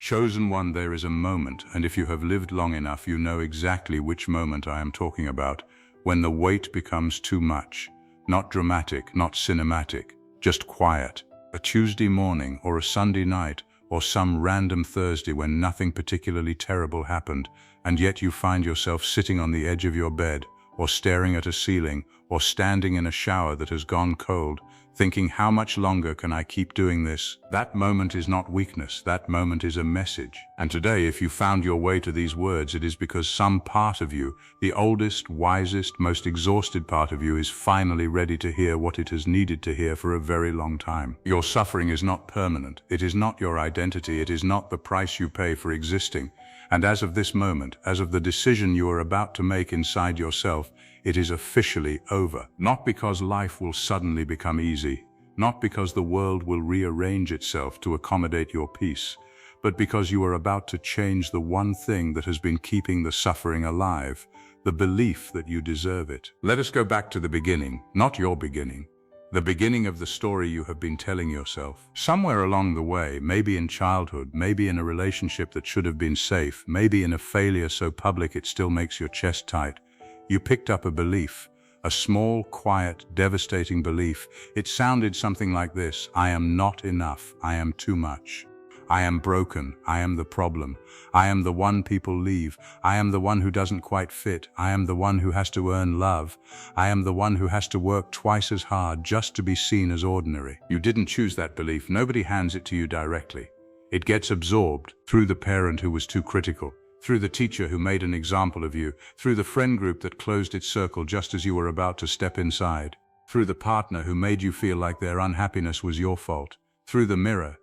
Chosen one, there is a moment, and if you have lived long enough, you know exactly which moment I am talking about, when the weight becomes too much. Not dramatic, not cinematic, just quiet. A Tuesday morning, or a Sunday night, or some random Thursday when nothing particularly terrible happened, and yet you find yourself sitting on the edge of your bed, or staring at a ceiling, or standing in a shower that has gone cold, thinking, how much longer can I keep doing this? That moment is not weakness, that moment is a message. And today, if you found your way to these words, it is because some part of you, the oldest, wisest, most exhausted part of you, is finally ready to hear what it has needed to hear for a very long time. Your suffering is not permanent, it is not your identity, it is not the price you pay for existing. And as of this moment, as of the decision you are about to make inside yourself, it is officially over. Not because life will suddenly become easy, not because the world will rearrange itself to accommodate your peace, but because you are about to change the one thing that has been keeping the suffering alive, the belief that you deserve it. Let us go back to the beginning, not your beginning. The beginning of the story you have been telling yourself. Somewhere along the way, maybe in childhood, maybe in a relationship that should have been safe, maybe in a failure so public it still makes your chest tight, you picked up a belief, a small, quiet, devastating belief. It sounded something like this: I am not enough, I am too much. I am broken, I am the problem. I am the one people leave. I am the one who doesn't quite fit. I am the one who has to earn love. I am the one who has to work twice as hard just to be seen as ordinary. You didn't choose that belief. Nobody hands it to you directly. It gets absorbed through the parent who was too critical, through the teacher who made an example of you, through the friend group that closed its circle just as you were about to step inside, through the partner who made you feel like their unhappiness was your fault, through the mirror,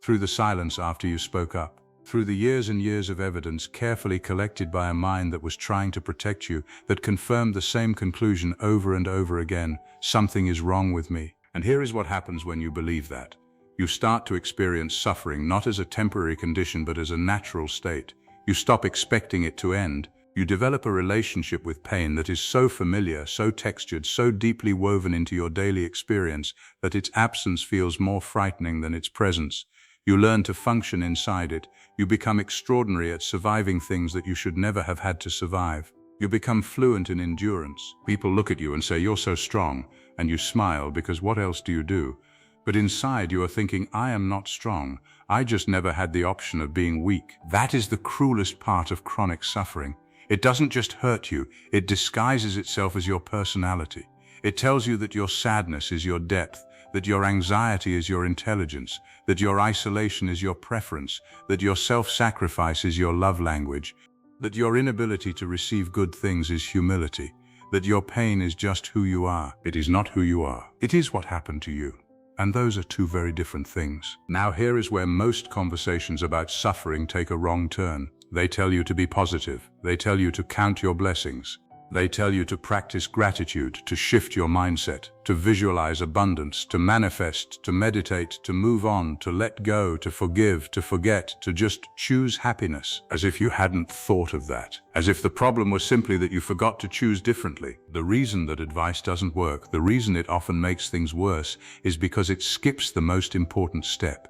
through the silence after you spoke up, through the years and years of evidence carefully collected by a mind that was trying to protect you, that confirmed the same conclusion over and over again: something is wrong with me. And here is what happens when you believe that. You start to experience suffering not as a temporary condition but as a natural state. You stop expecting it to end. You develop a relationship with pain that is so familiar, so textured, so deeply woven into your daily experience that its absence feels more frightening than its presence. You learn to function inside it. You become extraordinary at surviving things that you should never have had to survive. You become fluent in endurance. People look at you and say, "You're so strong," and you smile because what else do you do? But inside you are thinking, "I am not strong. I just never had the option of being weak." That is the cruelest part of chronic suffering. It doesn't just hurt you, it disguises itself as your personality. It tells you that your sadness is your depth, that your anxiety is your intelligence, that your isolation is your preference, that your self-sacrifice is your love language, that your inability to receive good things is humility, that your pain is just who you are. It is not who you are. It is what happened to you. And those are two very different things. Now here is where most conversations about suffering take a wrong turn. They tell you to be positive. They tell you to count your blessings. They tell you to practice gratitude, to shift your mindset, to visualize abundance, to manifest, to meditate, to move on, to let go, to forgive, to forget, to just choose happiness, as if you hadn't thought of that. As if the problem was simply that you forgot to choose differently. The reason that advice doesn't work, the reason it often makes things worse, is because it skips the most important step.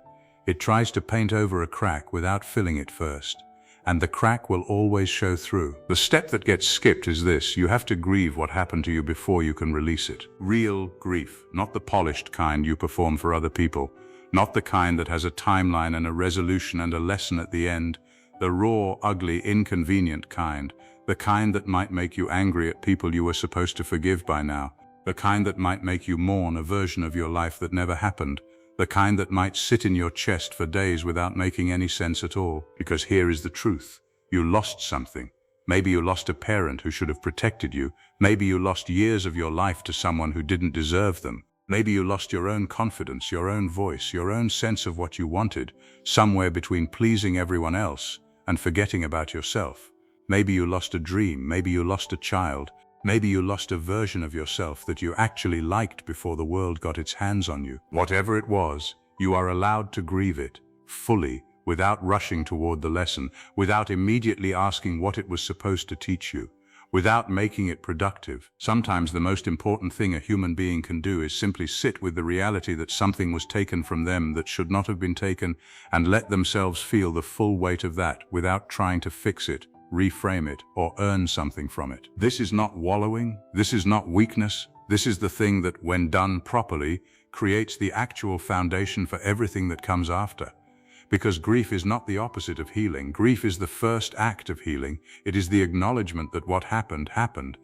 It tries to paint over a crack without filling it first. And the crack will always show through. The step that gets skipped is this: you have to grieve what happened to you before you can release it. Real grief, not the polished kind you perform for other people, not the kind that has a timeline and a resolution and a lesson at the end, the raw, ugly, inconvenient kind, the kind that might make you angry at people you were supposed to forgive by now, the kind that might make you mourn a version of your life that never happened, the kind that might sit in your chest for days without making any sense at all. Because here is the truth. You lost something. Maybe you lost a parent who should have protected you. Maybe you lost years of your life to someone who didn't deserve them. Maybe you lost your own confidence, your own voice, your own sense of what you wanted, somewhere between pleasing everyone else and forgetting about yourself. Maybe you lost a dream. Maybe you lost a child. Maybe you lost a version of yourself that you actually liked before the world got its hands on you. Whatever it was, you are allowed to grieve it, fully, without rushing toward the lesson, without immediately asking what it was supposed to teach you. without making it productive. Sometimes the most important thing a human being can do is simply sit with the reality that something was taken from them that should not have been taken, and let themselves feel the full weight of that without trying to fix it, reframe it, or earn something from it. This is not wallowing. This is not weakness. This is the thing that, when done properly, creates the actual foundation for everything that comes after. Because grief is not the opposite of healing. Grief is the first act of healing. It is the acknowledgement that what happened, happened,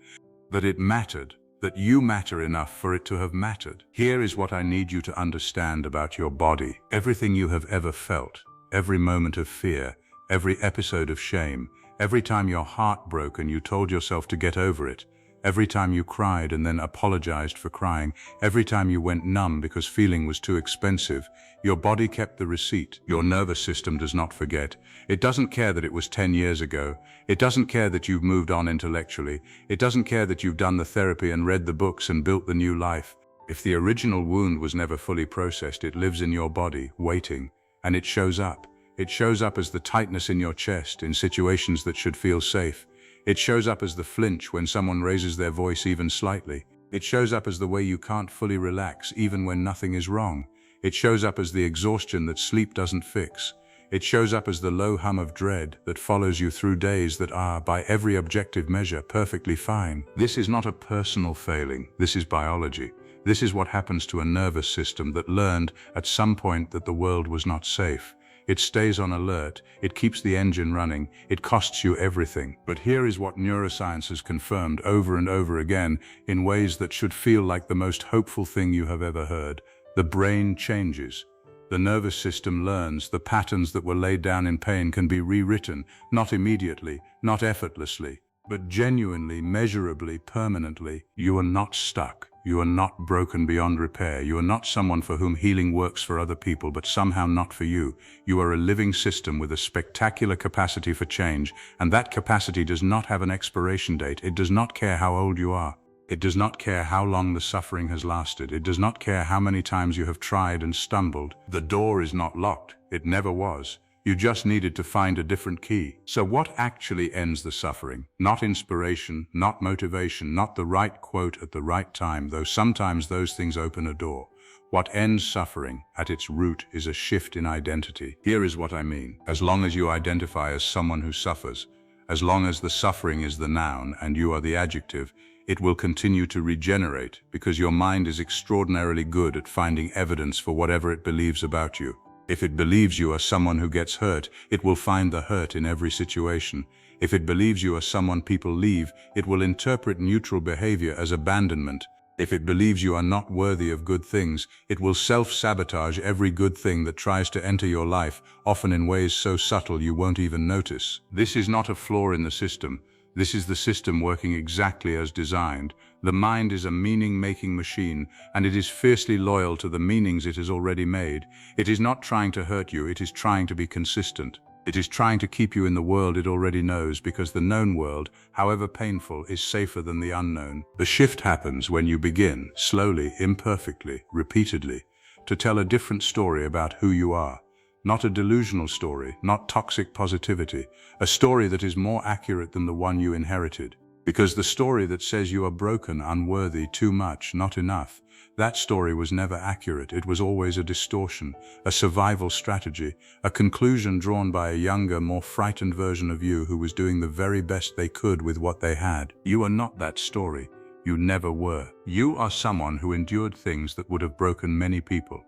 that it mattered, that you matter enough for it to have mattered. Here is what I need you to understand about your body. Everything you have ever felt, every moment of fear, every episode of shame, every time your heart broke and you told yourself to get over it, every time you cried and then apologized for crying, every time you went numb because feeling was too expensive, your body kept the receipt. Your nervous system does not forget. It doesn't care that it was 10 years ago. It doesn't care that you've moved on intellectually. It doesn't care that you've done the therapy and read the books and built the new life. If the original wound was never fully processed, it lives in your body, waiting, and it shows up. It shows up as the tightness in your chest in situations that should feel safe. It shows up as the flinch when someone raises their voice even slightly. It shows up as the way you can't fully relax even when nothing is wrong. It shows up as the exhaustion that sleep doesn't fix. It shows up as the low hum of dread that follows you through days that are, by every objective measure, perfectly fine. This is not a personal failing. This is biology. This is what happens to a nervous system that learned at some point that the world was not safe. It stays on alert, it keeps the engine running, it costs you everything. But here is what neuroscience has confirmed over and over again in ways that should feel like the most hopeful thing you have ever heard. The brain changes. The nervous system learns the patterns that were laid down in pain can be rewritten, not immediately, not effortlessly, but genuinely, measurably, permanently. You are not stuck. You are not broken beyond repair. You are not someone for whom healing works for other people, but somehow not for you. You are a living system with a spectacular capacity for change, and that capacity does not have an expiration date. It does not care how old you are. It does not care how long the suffering has lasted. It does not care how many times you have tried and stumbled. The door is not locked. It never was. You just needed to find a different key. So what actually ends the suffering? Not inspiration, not motivation, not the right quote at the right time, though sometimes those things open a door. What ends suffering at its root is a shift in identity. Here is what I mean. As long as you identify as someone who suffers, as long as the suffering is the noun and you are the adjective, it will continue to regenerate because your mind is extraordinarily good at finding evidence for whatever it believes about you. If it believes you are someone who gets hurt, it will find the hurt in every situation. If it believes you are someone people leave, it will interpret neutral behavior as abandonment. If it believes you are not worthy of good things, it will self-sabotage every good thing that tries to enter your life, often in ways so subtle you won't even notice. This is not a flaw in the system. This is the system working exactly as designed. The mind is a meaning-making machine, and it is fiercely loyal to the meanings it has already made. It is not trying to hurt you, it is trying to be consistent. It is trying to keep you in the world it already knows, because the known world, however painful, is safer than the unknown. The shift happens when you begin, slowly, imperfectly, repeatedly, to tell a different story about who you are. Not a delusional story, not toxic positivity, a story that is more accurate than the one you inherited. Because the story that says you are broken, unworthy, too much, not enough, that story was never accurate. It was always a distortion, a survival strategy, a conclusion drawn by a younger, more frightened version of you who was doing the very best they could with what they had. You are not that story. You never were. You are someone who endured things that would have broken many people.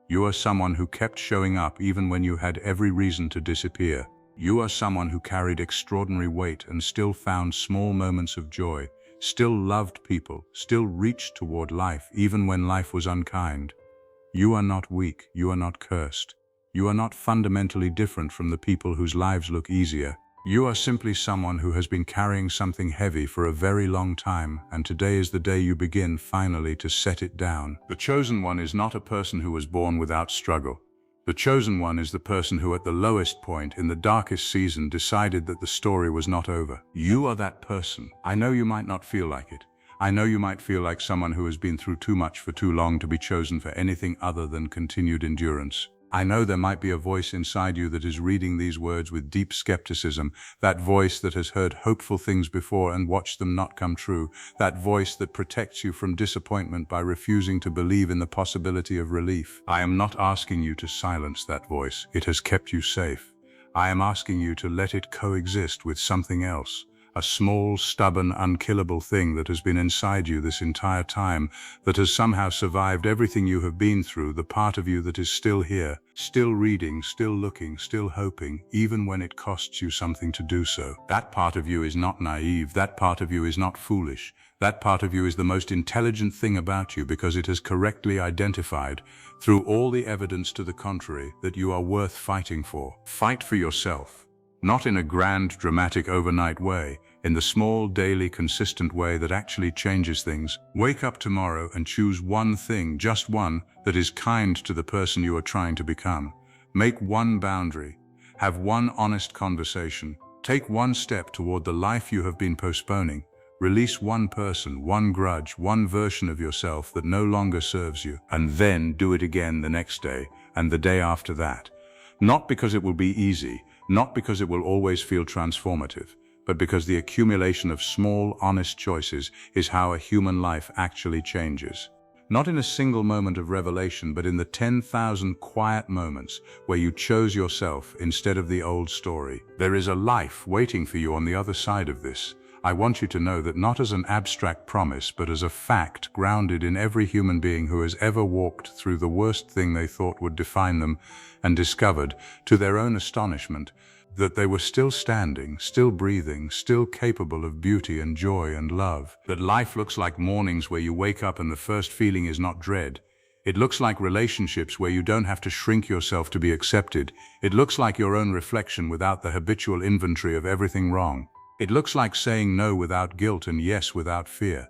You are someone who kept showing up even when you had every reason to disappear. You are someone who carried extraordinary weight and still found small moments of joy, still loved people, still reached toward life even when life was unkind. You are not weak. You are not cursed. You are not fundamentally different from the people whose lives look easier. You are simply someone who has been carrying something heavy for a very long time, and today is the day you begin finally to set it down. The chosen one is not a person who was born without struggle. The chosen one is the person who at the lowest point, in the darkest season, decided that the story was not over. You are that person. I know you might not feel like it. I know you might feel like someone who has been through too much for too long to be chosen for anything other than continued endurance. I know there might be a voice inside you that is reading these words with deep skepticism, that voice that has heard hopeful things before and watched them not come true, that voice that protects you from disappointment by refusing to believe in the possibility of relief. I am not asking you to silence that voice. It has kept you safe. I am asking you to let it coexist with something else. A small, stubborn, unkillable thing that has been inside you this entire time, that has somehow survived everything you have been through, the part of you that is still here, still reading, still looking, still hoping, even when it costs you something to do so. That part of you is not naive, that part of you is not foolish. That part of you is the most intelligent thing about you because it has correctly identified, through all the evidence to the contrary, that you are worth fighting for. Fight for yourself. Not in a grand, dramatic, overnight way, in the small, daily, consistent way that actually changes things. Wake up tomorrow and choose one thing, just one, that is kind to the person you are trying to become. Make one boundary. Have one honest conversation. Take one step toward the life you have been postponing. Release one person, one grudge, one version of yourself that no longer serves you. And then do it again the next day, and the day after that. Not because it will be easy, not because it will always feel transformative, but because the accumulation of small, honest choices is how a human life actually changes. Not in a single moment of revelation, but in the 10,000 quiet moments where you chose yourself instead of the old story. There is a life waiting for you on the other side of this. I want you to know that not as an abstract promise, but as a fact grounded in every human being who has ever walked through the worst thing they thought would define them and discovered, to their own astonishment, that they were still standing, still breathing, still capable of beauty and joy and love. That life looks like mornings where you wake up and the first feeling is not dread. It looks like relationships where you don't have to shrink yourself to be accepted. It looks like your own reflection without the habitual inventory of everything wrong. It looks like saying no without guilt and yes without fear.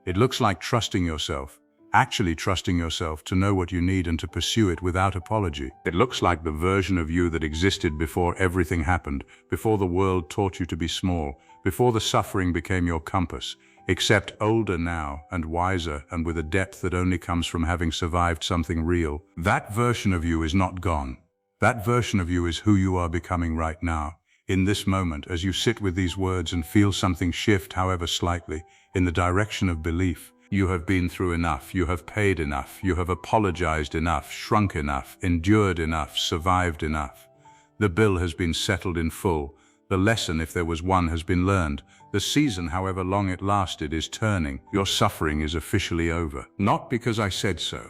It looks like trusting yourself, actually trusting yourself to know what you need and to pursue it without apology. It looks like the version of you that existed before everything happened, before the world taught you to be small, before the suffering became your compass, except older now and wiser and with a depth that only comes from having survived something real. That version of you is not gone. That version of you is who you are becoming right now. In this moment, as you sit with these words and feel something shift, however slightly, in the direction of belief, you have been through enough, you have paid enough, you have apologized enough, shrunk enough, endured enough, survived enough. The bill has been settled in full. The lesson, if there was one, has been learned. The season, however long it lasted, is turning. Your suffering is officially over. Not because I said so,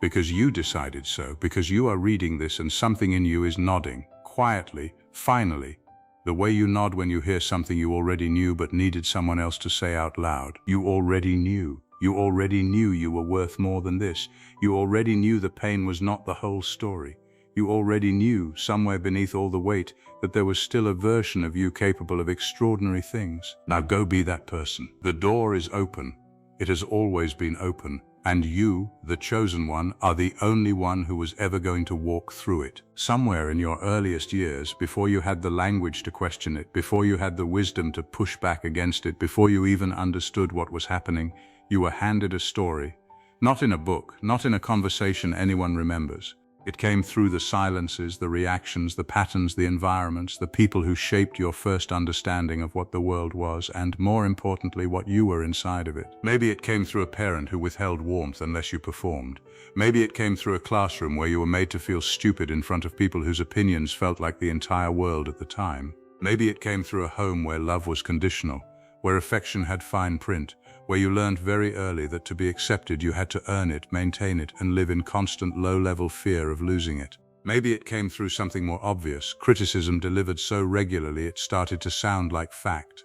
because you decided so, because you are reading this and something in you is nodding, quietly, finally. The way you nod when you hear something you already knew but needed someone else to say out loud. You already knew. You already knew you were worth more than this. You already knew the pain was not the whole story. You already knew, somewhere beneath all the weight, that there was still a version of you capable of extraordinary things. Now go be that person. The door is open. It has always been open. And you, the chosen one, are the only one who was ever going to walk through it. Somewhere in your earliest years, before you had the language to question it, before you had the wisdom to push back against it, before you even understood what was happening, you were handed a story. Not in a book, not in a conversation anyone remembers. It came through the silences, the reactions, the patterns, the environments, the people who shaped your first understanding of what the world was, and more importantly, what you were inside of it. Maybe it came through a parent who withheld warmth unless you performed. Maybe it came through a classroom where you were made to feel stupid in front of people whose opinions felt like the entire world at the time. Maybe it came through a home where love was conditional, where affection had fine print, where you learned very early that to be accepted you had to earn it, maintain it, and live in constant low-level fear of losing it. Maybe it came through something more obvious, criticism delivered so regularly it started to sound like fact.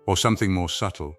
Or something more subtle,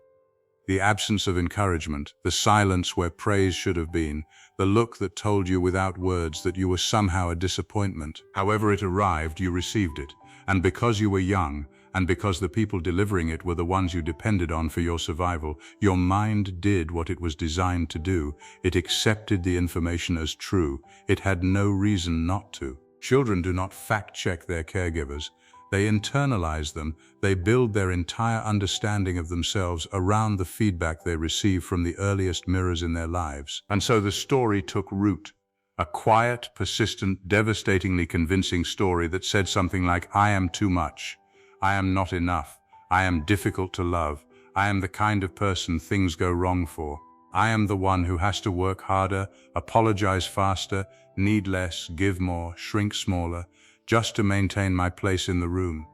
the absence of encouragement, the silence where praise should have been, the look that told you without words that you were somehow a disappointment. However it arrived, you received it, and because you were young, and because the people delivering it were the ones you depended on for your survival, your mind did what it was designed to do. It accepted the information as true. It had no reason not to. Children do not fact-check their caregivers. They internalize them. They build their entire understanding of themselves around the feedback they receive from the earliest mirrors in their lives. And so the story took root. A quiet, persistent, devastatingly convincing story that said something like, I am too much. I am not enough. I am difficult to love. I am the kind of person things go wrong for. I am the one who has to work harder, apologize faster, need less, give more, shrink smaller, just to maintain my place in the room.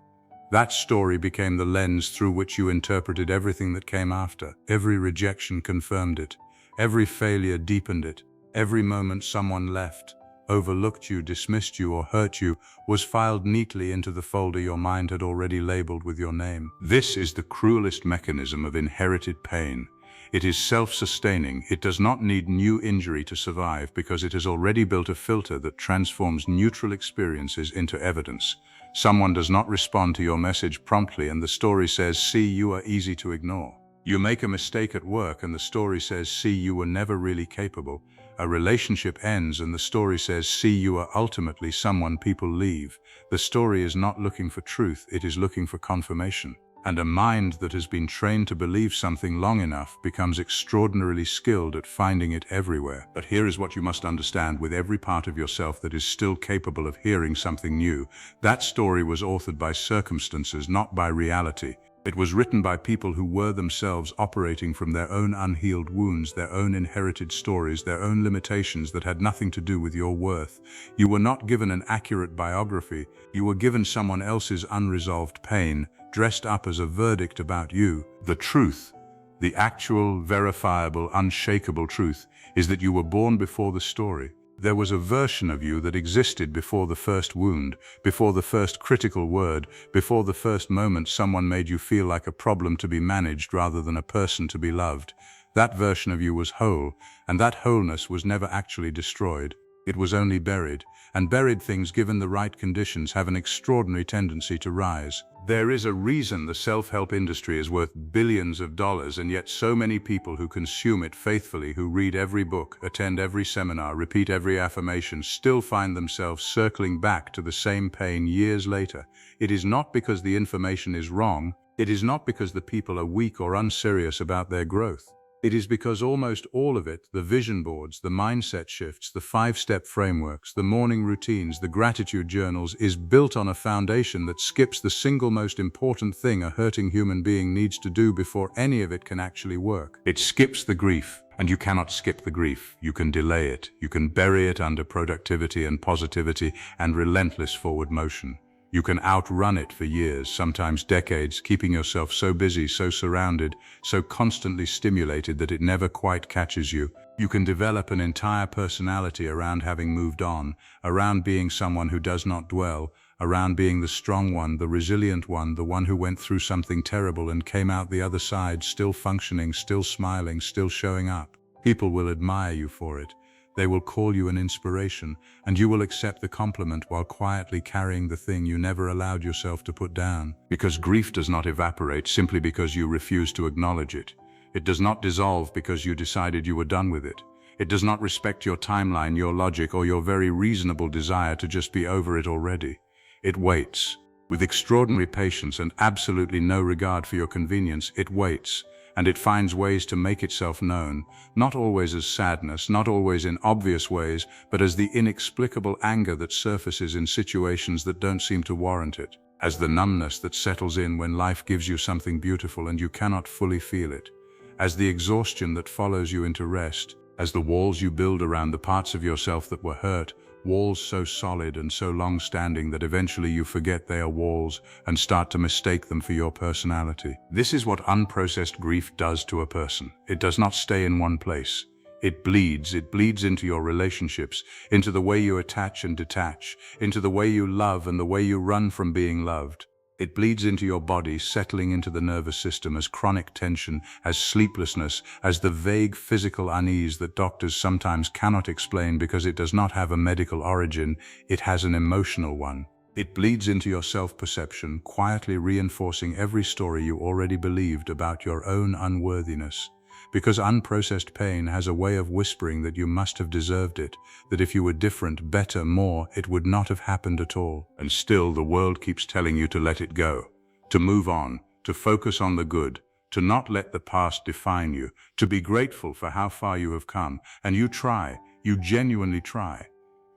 That story became the lens through which you interpreted everything that came after. Every rejection confirmed it. Every failure deepened it. Every moment someone left, overlooked you, dismissed you, or hurt you was filed neatly into the folder your mind had already labeled with your name. This is the cruelest mechanism of inherited pain. It is self-sustaining. It does not need new injury to survive because it has already built a filter that transforms neutral experiences into evidence. Someone does not respond to your message promptly and the story says, see, you are easy to ignore. You make a mistake at work and the story says, see, you were never really capable. A relationship ends and the story says, see, you are ultimately someone people leave. The story is not looking for truth, it is looking for confirmation. And a mind that has been trained to believe something long enough becomes extraordinarily skilled at finding it everywhere. But here is what you must understand with every part of yourself that is still capable of hearing something new. That story was authored by circumstances, not by reality. It was written by people who were themselves operating from their own unhealed wounds, their own inherited stories, their own limitations that had nothing to do with your worth. You were not given an accurate biography, you were given someone else's unresolved pain, dressed up as a verdict about you. The truth, the actual, verifiable, unshakable truth, is that you were born before the story. There was a version of you that existed before the first wound, before the first critical word, before the first moment someone made you feel like a problem to be managed rather than a person to be loved. That version of you was whole, and that wholeness was never actually destroyed. It was only buried, and buried things given the right conditions have an extraordinary tendency to rise. There is a reason the self-help industry is worth billions of dollars, and yet so many people who consume it faithfully, who read every book, attend every seminar, repeat every affirmation, still find themselves circling back to the same pain years later. It is not because the information is wrong. It is not because the people are weak or unserious about their growth. It is because almost all of it, the vision boards, the mindset shifts, the 5-step frameworks, the morning routines, the gratitude journals, is built on a foundation that skips the single most important thing a hurting human being needs to do before any of it can actually work. It skips the grief. And you cannot skip the grief. You can delay it. You can bury it under productivity and positivity and relentless forward motion. You can outrun it for years, sometimes decades, keeping yourself so busy, so surrounded, so constantly stimulated that it never quite catches you. You can develop an entire personality around having moved on, around being someone who does not dwell, around being the strong one, the resilient one, the one who went through something terrible and came out the other side still functioning, still smiling, still showing up. People will admire you for it. They will call you an inspiration, and you will accept the compliment while quietly carrying the thing you never allowed yourself to put down. Because grief does not evaporate simply because you refuse to acknowledge it. It does not dissolve because you decided you were done with it. It does not respect your timeline, your logic, or your very reasonable desire to just be over it already. It waits. With extraordinary patience and absolutely no regard for your convenience, it waits. And it finds ways to make itself known, not always as sadness, not always in obvious ways, but as the inexplicable anger that surfaces in situations that don't seem to warrant it, as the numbness that settles in when life gives you something beautiful and you cannot fully feel it, as the exhaustion that follows you into rest, as the walls you build around the parts of yourself that were hurt, walls so solid and so long-standing that eventually you forget they are walls and start to mistake them for your personality. This is what unprocessed grief does to a person. It does not stay in one place. It bleeds into your relationships, into the way you attach and detach, into the way you love and the way you run from being loved. It bleeds into your body, settling into the nervous system as chronic tension, as sleeplessness, as the vague physical unease that doctors sometimes cannot explain because it does not have a medical origin, it has an emotional one. It bleeds into your self-perception, quietly reinforcing every story you already believed about your own unworthiness. Because unprocessed pain has a way of whispering that you must have deserved it, that if you were different, better, more, it would not have happened at all. And still the world keeps telling you to let it go, to move on, to focus on the good, to not let the past define you, to be grateful for how far you have come. And you try, you genuinely try.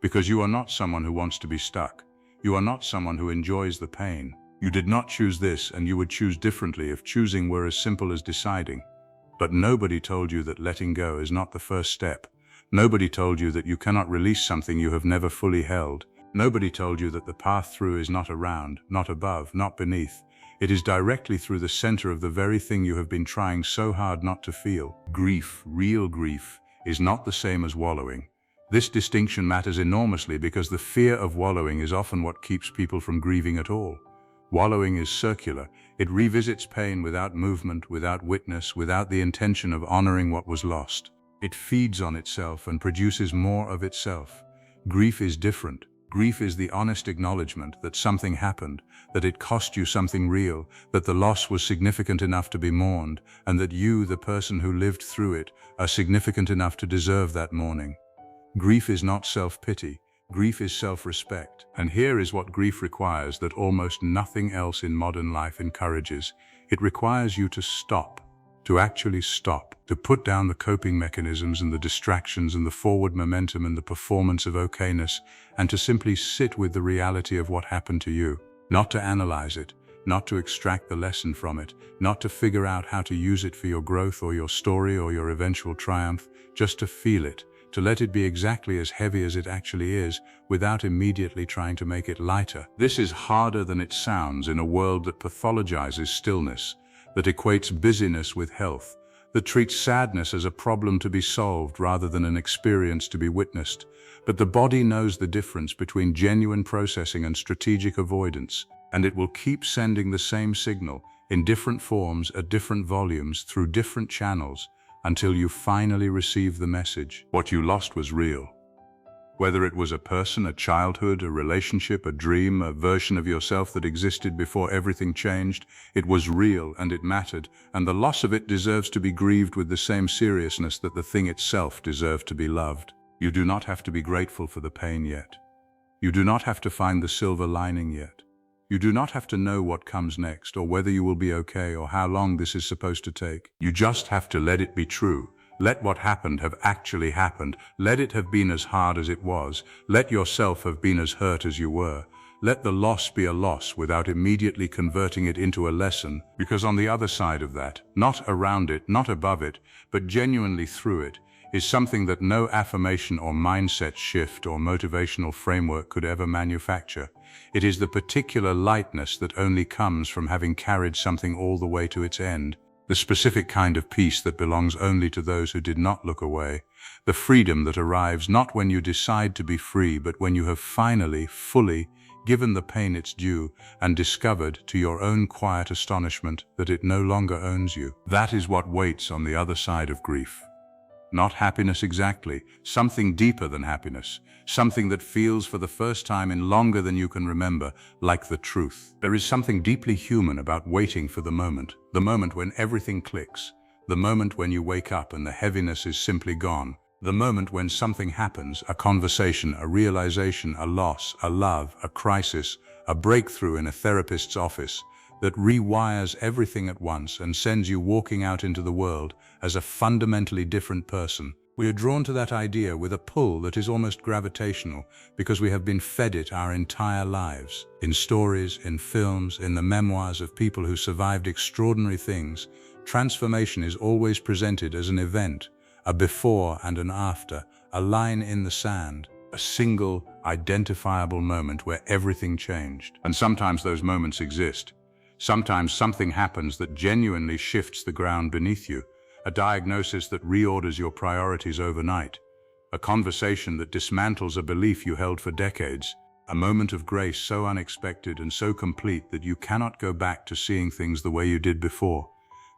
Because you are not someone who wants to be stuck. You are not someone who enjoys the pain. You did not choose this, and you would choose differently if choosing were as simple as deciding. But nobody told you that letting go is not the first step. Nobody told you that you cannot release something you have never fully held. Nobody told you that the path through is not around, not above, not beneath. It is directly through the center of the very thing you have been trying so hard not to feel. Grief, real grief, is not the same as wallowing. This distinction matters enormously because the fear of wallowing is often what keeps people from grieving at all. Wallowing is circular. It revisits pain without movement, without witness, without the intention of honoring what was lost. It feeds on itself and produces more of itself. Grief is different. Grief is the honest acknowledgement that something happened, that it cost you something real, that the loss was significant enough to be mourned, and that you, the person who lived through it, are significant enough to deserve that mourning. Grief is not self-pity. Grief is self-respect. And here is what grief requires that almost nothing else in modern life encourages. It requires you to stop, to actually stop, to put down the coping mechanisms and the distractions and the forward momentum and the performance of okayness, and to simply sit with the reality of what happened to you. Not to analyze it, not to extract the lesson from it, not to figure out how to use it for your growth or your story or your eventual triumph, just to feel it, to let it be exactly as heavy as it actually is, without immediately trying to make it lighter. This is harder than it sounds in a world that pathologizes stillness, that equates busyness with health, that treats sadness as a problem to be solved rather than an experience to be witnessed. But the body knows the difference between genuine processing and strategic avoidance, and it will keep sending the same signal in different forms at different volumes through different channels until you finally receive the message. What you lost was real. Whether it was a person, a childhood, a relationship, a dream, a version of yourself that existed before everything changed, it was real and it mattered, and the loss of it deserves to be grieved with the same seriousness that the thing itself deserved to be loved. You do not have to be grateful for the pain yet. You do not have to find the silver lining yet. You do not have to know what comes next, or whether you will be okay, or how long this is supposed to take. You just have to let it be true. Let what happened have actually happened. Let it have been as hard as it was. Let yourself have been as hurt as you were. Let the loss be a loss without immediately converting it into a lesson, because on the other side of that, not around it, not above it, but genuinely through it, is something that no affirmation or mindset shift or motivational framework could ever manufacture. It is the particular lightness that only comes from having carried something all the way to its end, the specific kind of peace that belongs only to those who did not look away, the freedom that arrives not when you decide to be free, but when you have finally, fully, given the pain its due and discovered, to your own quiet astonishment, that it no longer owns you. That is what waits on the other side of grief. Not happiness exactly, something deeper than happiness, something that feels for the first time in longer than you can remember, like the truth. There is something deeply human about waiting for the moment when everything clicks, the moment when you wake up and the heaviness is simply gone, the moment when something happens, a conversation, a realization, a loss, a love, a crisis, a breakthrough in a therapist's office, that rewires everything at once and sends you walking out into the world as a fundamentally different person. We are drawn to that idea with a pull that is almost gravitational because we have been fed it our entire lives. In stories, in films, in the memoirs of people who survived extraordinary things, transformation is always presented as an event, a before and an after, a line in the sand, a single, identifiable moment where everything changed. And sometimes those moments exist. Sometimes something happens that genuinely shifts the ground beneath you, a diagnosis that reorders your priorities overnight, a conversation that dismantles a belief you held for decades, a moment of grace so unexpected and so complete that you cannot go back to seeing things the way you did before.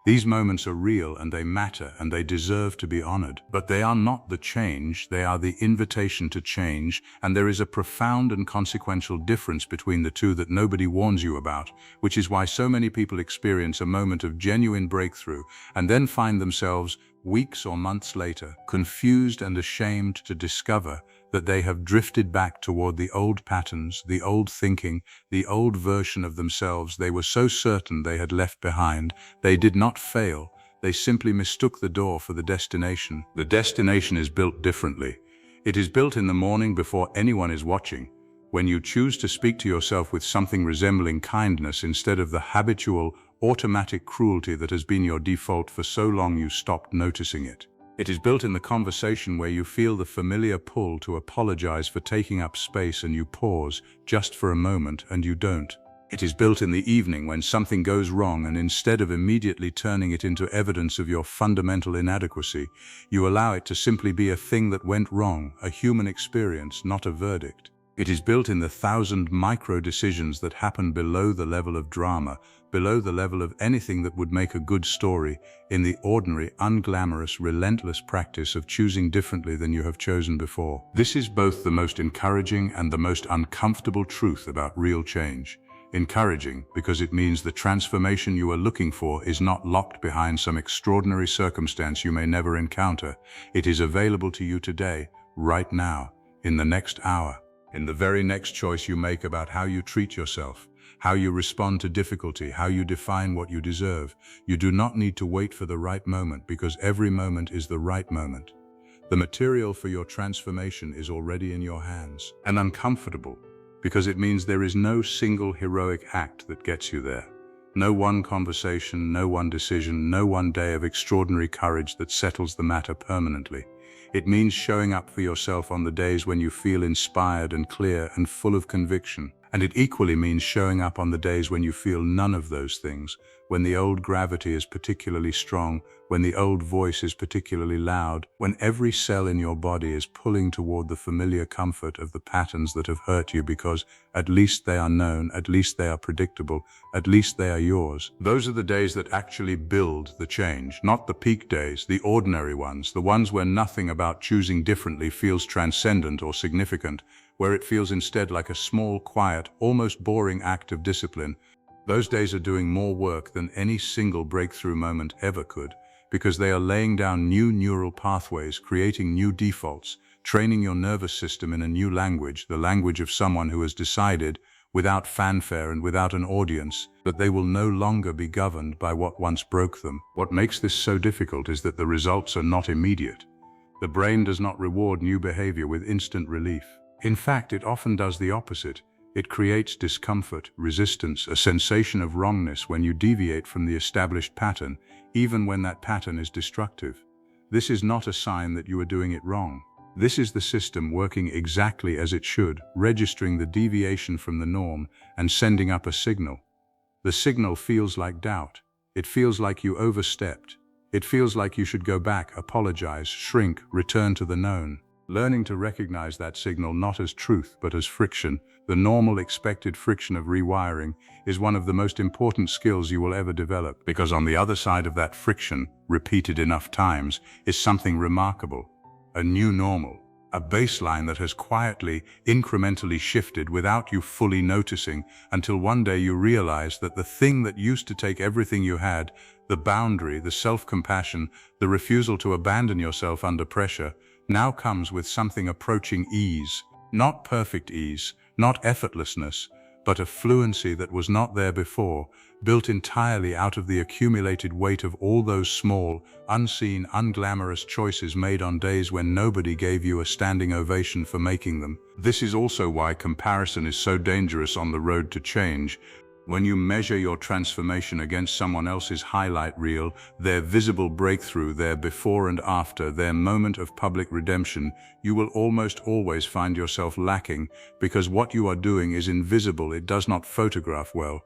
These moments are real and they matter and they deserve to be honored. But they are not the change, they are the invitation to change, and there is a profound and consequential difference between the two that nobody warns you about, which is why so many people experience a moment of genuine breakthrough and then find themselves, weeks or months later, confused and ashamed to discover that they have drifted back toward the old patterns, the old thinking, the old version of themselves they were so certain they had left behind. They did not fail, they simply mistook the door for the destination. The destination is built differently. It is built in the morning before anyone is watching, when you choose to speak to yourself with something resembling kindness instead of the habitual, automatic cruelty that has been your default for so long you stopped noticing it. It is built in the conversation where you feel the familiar pull to apologize for taking up space and you pause just for a moment and you don't. It is built in the evening when something goes wrong and instead of immediately turning it into evidence of your fundamental inadequacy, you allow it to simply be a thing that went wrong, a human experience, not a verdict. It is built in the 1,000 micro-decisions that happen below the level of drama, below the level of anything that would make a good story, in the ordinary, unglamorous, relentless practice of choosing differently than you have chosen before. This is both the most encouraging and the most uncomfortable truth about real change. Encouraging because it means the transformation you are looking for is not locked behind some extraordinary circumstance you may never encounter. It is available to you today, right now, in the next hour. In the very next choice you make about how you treat yourself, how you respond to difficulty, how you define what you deserve. You do not need to wait for the right moment because every moment is the right moment. The material for your transformation is already in your hands. And uncomfortable because it means there is no single heroic act that gets you there. No one conversation, no one decision, no one day of extraordinary courage that settles the matter permanently. It means showing up for yourself on the days when you feel inspired and clear and full of conviction. And it equally means showing up on the days when you feel none of those things, when the old gravity is particularly strong, when the old voice is particularly loud, when every cell in your body is pulling toward the familiar comfort of the patterns that have hurt you because at least they are known, at least they are predictable, at least they are yours. Those are the days that actually build the change, not the peak days, the ordinary ones, the ones where nothing about choosing differently feels transcendent or significant, where it feels instead like a small, quiet, almost boring act of discipline. Those days are doing more work than any single breakthrough moment ever could, because they are laying down new neural pathways, creating new defaults, training your nervous system in a new language, the language of someone who has decided, without fanfare and without an audience, that they will no longer be governed by what once broke them. What makes this so difficult is that the results are not immediate. The brain does not reward new behavior with instant relief. In fact, it often does the opposite. It creates discomfort, resistance, a sensation of wrongness when you deviate from the established pattern, even when that pattern is destructive. This is not a sign that you are doing it wrong. This is the system working exactly as it should, registering the deviation from the norm and sending up a signal. The signal feels like doubt. It feels like you overstepped. It feels like you should go back, apologize, shrink, return to the known. Learning to recognize that signal not as truth but as friction, the normal expected friction of rewiring, is one of the most important skills you will ever develop, because on the other side of that friction, repeated enough times, is something remarkable. A new normal, a baseline that has quietly, incrementally shifted without you fully noticing, until one day you realize that the thing that used to take everything you had, the boundary, the self-compassion, the refusal to abandon yourself under pressure, now comes with something approaching ease. Not perfect ease, not effortlessness, but a fluency that was not there before, built entirely out of the accumulated weight of all those small, unseen, unglamorous choices made on days when nobody gave you a standing ovation for making them. This is also why comparison is so dangerous on the road to change. When you measure your transformation against someone else's highlight reel, their visible breakthrough, their before and after, their moment of public redemption, you will almost always find yourself lacking, because what you are doing is invisible. It does not photograph well.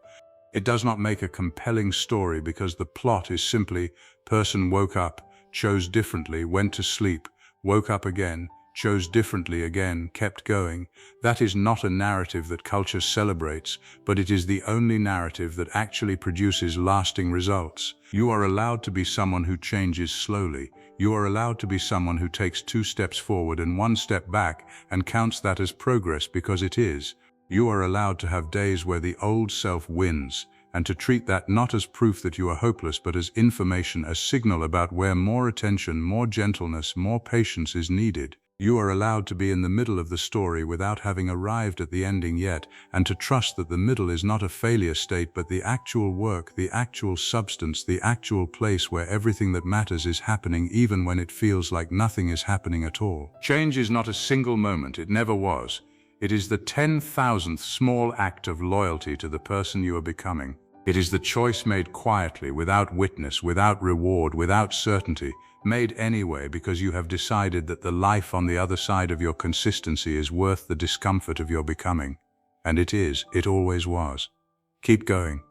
It does not make a compelling story because the plot is simply, person woke up, chose differently, went to sleep, woke up again, chose differently again, kept going. That is not a narrative that culture celebrates, but it is the only narrative that actually produces lasting results. You are allowed to be someone who changes slowly. You are allowed to be someone who takes 2 steps forward and 1 step back and counts that as progress because it is. You are allowed to have days where the old self wins, and to treat that not as proof that you are hopeless but as information, a signal about where more attention, more gentleness, more patience is needed. You are allowed to be in the middle of the story without having arrived at the ending yet, and to trust that the middle is not a failure state but the actual work, the actual substance, the actual place where everything that matters is happening even when it feels like nothing is happening at all. Change is not a single moment, it never was. It is the 10,000th small act of loyalty to the person you are becoming. It is the choice made quietly, without witness, without reward, without certainty, made anyway because you have decided that the life on the other side of your consistency is worth the discomfort of your becoming. And it is, it always was. Keep going.